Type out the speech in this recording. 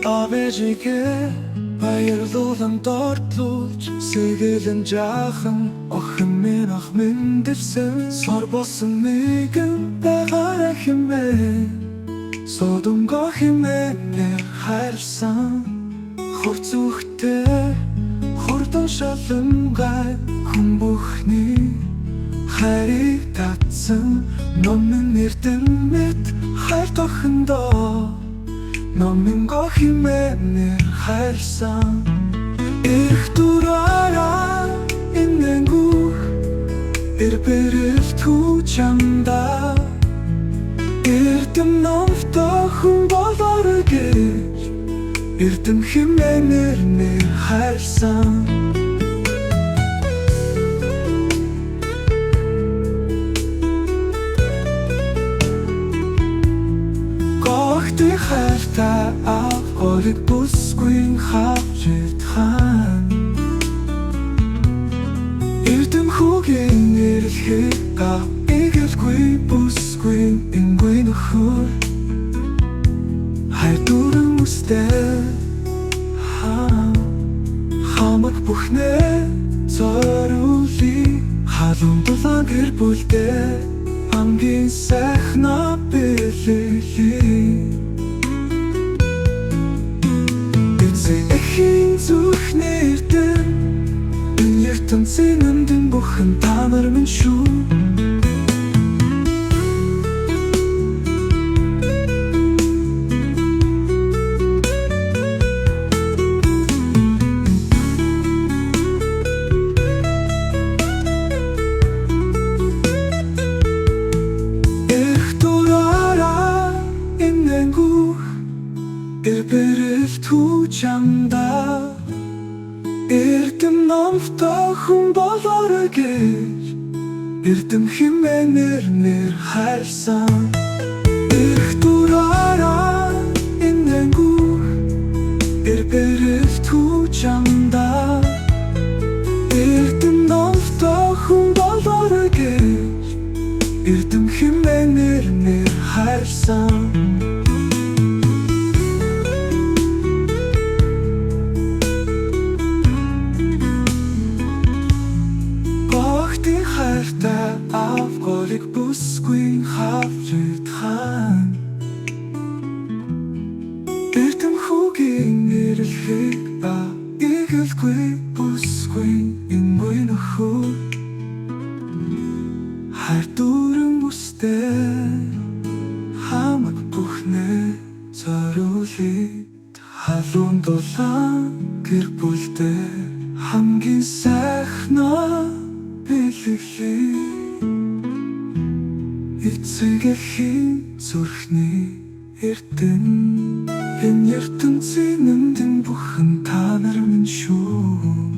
Авэжигээ баярлуулан дортлуулж сэгэлэн жаахан охин минь ах минь дэвсэн сор болсон нэгэн байгаарай хэмээн содомго хэмээн хайрсан хурц үхтэй хурдан шалангай хүн бүхний хайрыг татсан номын эрдэн мэт хайр тохиндоо номинго хэмээн хайрсан их дураараа инэнгүү эрбэрэлтгүй чамда эрдэм номтой хүн болоор гэж эрдэм хэмээн хайрсан Гохтой хайртай ав ориг бүсгүй хавж идхан эрдэм хүүгийн нэрлэхийг гав игэлгүй бүсгүй ингүй нөхөр хайдуран үстэй хамаг бүхнээ зориулъя халуун дулаан гэр бүлдээ хамгийн сайхнаа бэлэлээ эцэг эхийн зүрхний эрдэм энэ ертөнцийн өмдөн бүхэн та нар минь шүү эрбэрэлтгүй чамда эрдэм номтой хүн болоор гэж эрдэм хэмээн хайрсан их дураараа инэнгүү эрбэрэлтгүй чамда эрдэм номтой хүн болоор гэж эрдэм хэмээн хайрсан хайртай ав голыг бүсгүй хавж идхан эрдэм хүүгийн нэрлэхийг ба игэлгүй бүсгүй ингүй нөхөр хайр дүүрэн үстэй хамаг бүхнээ зориулъя халуун дулаан гэр бүлдээ хамгийн сайхнаа эцэг эхийн зүрхний эрдэн энэ ертөнцийн өмдөн бүхэн та нар минь шүү